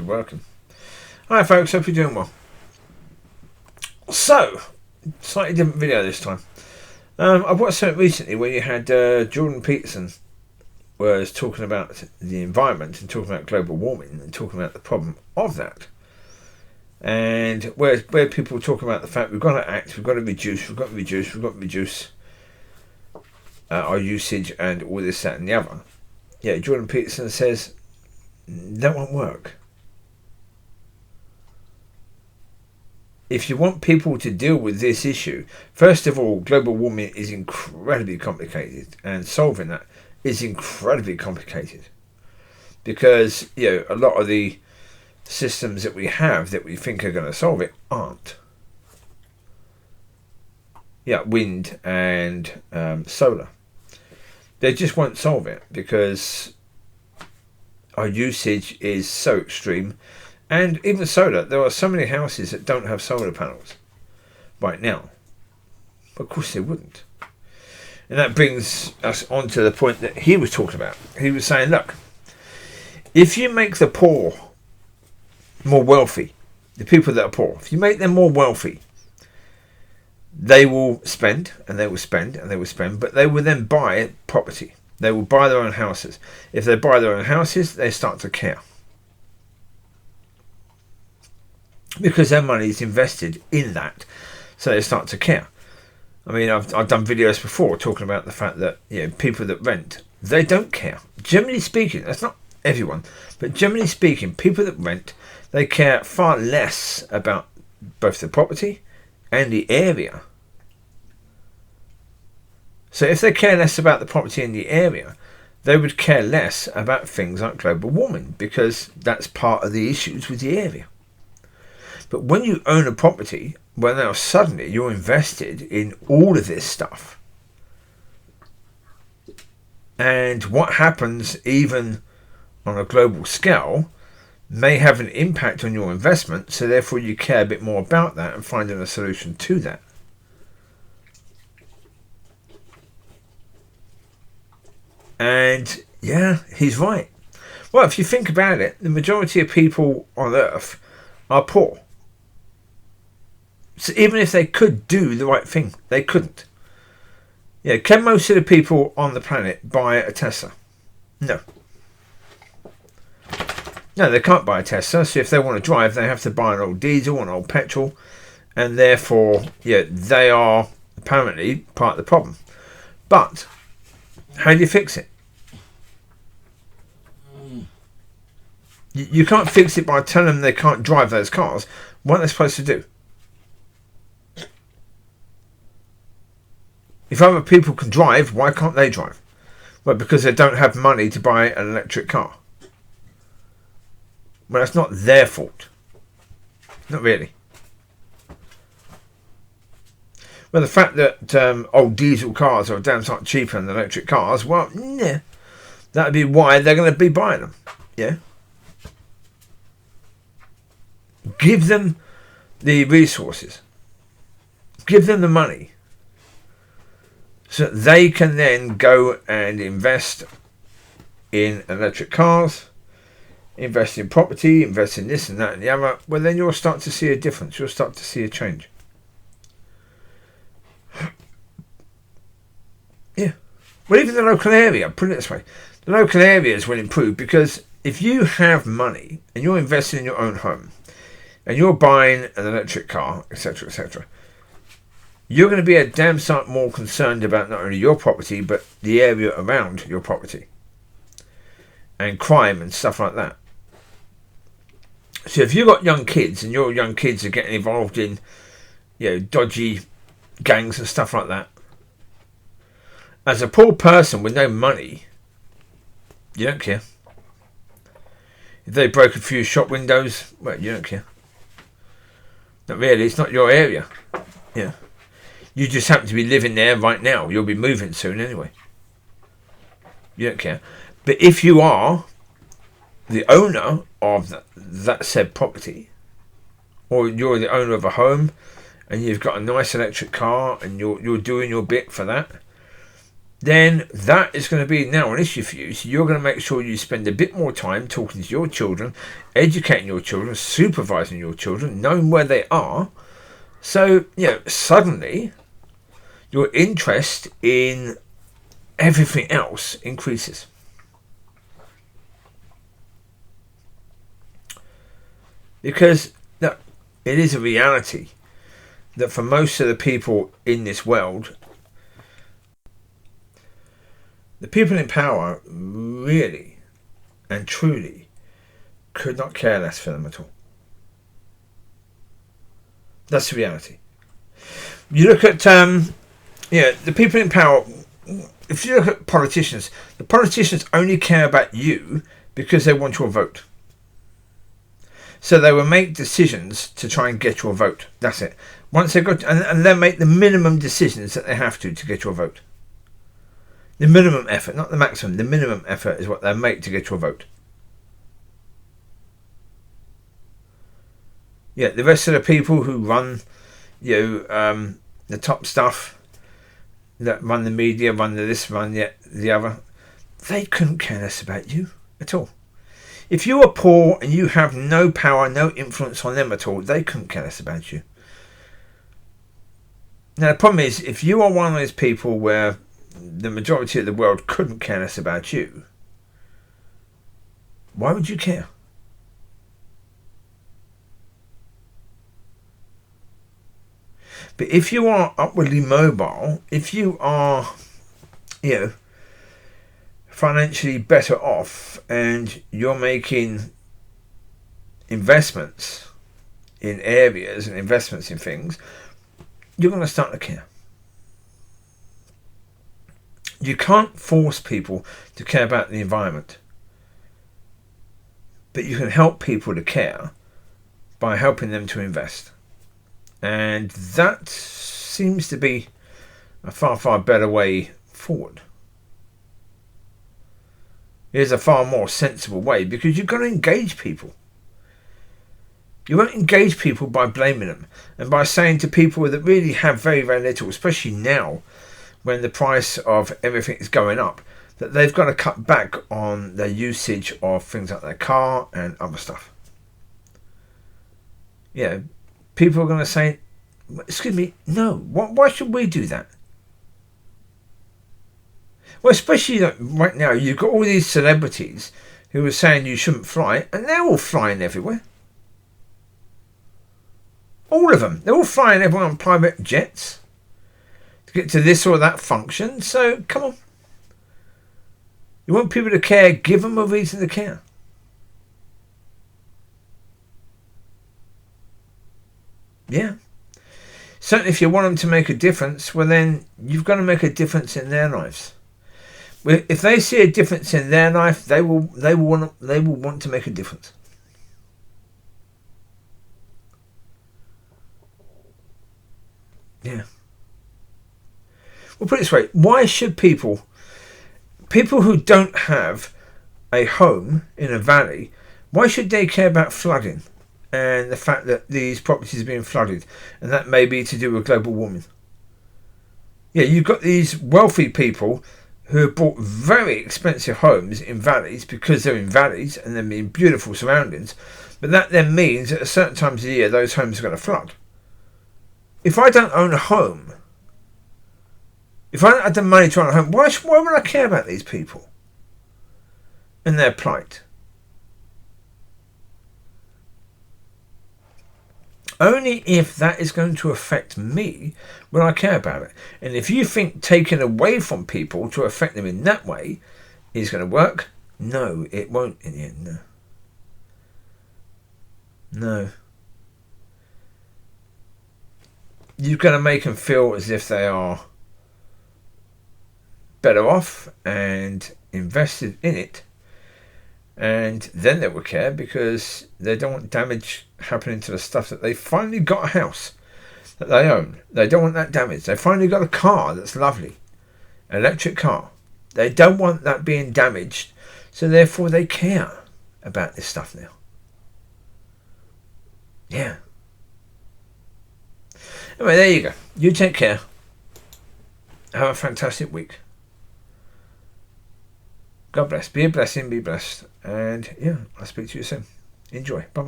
you're working. Hi folks, hope you're doing well. So, slightly different video this time. I watched something recently where you had Jordan Peterson was talking about the environment and talking about global warming and talking about the problem of that. And where people talk about the fact we've got to act, we've got to reduce our usage and all this, that and the other. Yeah, Jordan Peterson says that won't work. If you want people to deal with this issue, first of all, global warming is incredibly complicated, and solving that is incredibly complicated because a lot of the systems that we have that we think are going to solve it aren't. Wind and solar. They just won't solve it because our usage is so extreme. And even solar, there are so many houses that don't have solar panels right now. Of course they wouldn't. And that brings us on to the point that he was talking about. He was saying, look, if you make the poor more wealthy, the people that are poor, if you make them more wealthy, they will spend, and they will spend, and they will spend, but they will then buy property. They will buy their own houses. If they buy their own houses, they start to care. Because their money is invested in that, so they start to care. I mean, I've done videos before talking about the fact that people that rent, they don't care. Generally speaking, that's not everyone, but generally speaking, people that rent, they care far less about both the property and the area. So if they care less about the property and the area, they would care less about things like global warming, because that's part of the issues with the area. But when you own a property, well, now suddenly you're invested in all of this stuff. And what happens even on a global scale may have an impact on your investment, so therefore you care a bit more about that and finding a solution to that. And yeah, he's right. Well, if you think about it, the majority of people on Earth are poor. So even if they could do the right thing, they couldn't. Can most of the people on the planet buy a Tesla? No. No, they can't buy a Tesla. So if they want to drive, they have to buy an old diesel, an old petrol. And therefore, they are apparently part of the problem. But how do you fix it? You can't fix it by telling them they can't drive those cars. What are they supposed to do? If other people can drive, why can't they drive? Well, because they don't have money to buy an electric car. Well, that's not their fault. Not really. Well, the fact that old diesel cars are damn sight cheaper than electric cars, well, yeah, that would be why they're going to be buying them. Yeah. Give them the resources. Give them the money. So they can then go and invest in electric cars, invest in property, invest in this and that and the other. Well, then you'll start to see a difference. You'll start to see a change. Yeah. Well, even the local area, put it this way, the local areas will improve, because if you have money and you're investing in your own home and you're buying an electric car, etc., etc., you're going to be a damn sight more concerned about not only your property, but the area around your property. And crime and stuff like that. So if you've got young kids and your young kids are getting involved in, dodgy gangs and stuff like that, as a poor person with no money, you don't care. If they broke a few shop windows, well, you don't care. Not really, it's not your area. Yeah. You just happen to be living there right now. You'll be moving soon anyway. You don't care. But if you are the owner of that said property, or you're the owner of a home and you've got a nice electric car and you're doing your bit for that, then that is going to be now an issue for you. So you're going to make sure you spend a bit more time talking to your children, educating your children, supervising your children, knowing where they are. So, suddenly your interest in everything else increases. Because look, it is a reality that for most of the people in this world, the people in power really and truly could not care less for them at all. That's the reality. You look at the people in power. If you look at politicians, the politicians only care about you because they want your vote. So they will make decisions to try and get your vote. That's it. Once they've got, and they'll make the minimum decisions that they have to get your vote. The minimum effort, not the maximum. The minimum effort is what they'll make to get your vote. Yeah, the rest of the people who run, the top stuff, that run the media, run the this, run the other, they couldn't care less about you at all. If you are poor and you have no power, no influence on them at all, they couldn't care less about you. Now the problem is, if you are one of those people where the majority of the world couldn't care less about you, why would you care? But if you are upwardly mobile, if you are, financially better off and you're making investments in areas and investments in things, you're going to start to care. You can't force people to care about the environment, but you can help people to care by helping them to invest. And that seems to be a far, far better way forward. Here's a far more sensible way, because you've got to engage people. You won't engage people by blaming them and by saying to people that really have very, very little, especially now when the price of everything is going up, that they've got to cut back on their usage of things like their car and other stuff. People are going to say, excuse me, no, why should we do that? Well, especially right now, you've got all these celebrities who are saying you shouldn't fly, and they're all flying everywhere. All of them. They're all flying everywhere on private jets to get to this or that function. So, come on. You want people to care, give them a reason to care. Yeah. Certainly if you want them to make a difference, well then, you've got to make a difference in their lives. If they see a difference in their life, they will want to make a difference. Yeah. Well, put it this way: why should people who don't have a home in a valley, why should they care about flooding and the fact that these properties are being flooded, and that may be to do with global warming? Yeah, you've got these wealthy people who have bought very expensive homes in valleys because they're in valleys and they're in beautiful surroundings, but that then means that at certain times of the year those homes are going to flood. If I don't own a home, if I don't have the money to own a home, why would I care about these people and their plight? Only if that is going to affect me will I care about it. And if you think taking away from people to affect them in that way is going to work, no, it won't in the end. No. You've got to make them feel as if they are better off and invested in it, and then they will care, because they don't want damage happening to the stuff that they finally got a house that they own. They don't want that damage. They finally got a car that's lovely, electric car. They don't want that being damaged, so therefore they care about this stuff now. Yeah. Anyway, there you go. You take care. Have a fantastic week. God bless. Be a blessing. Be blessed. And yeah, I'll speak to you soon. Enjoy. Bye.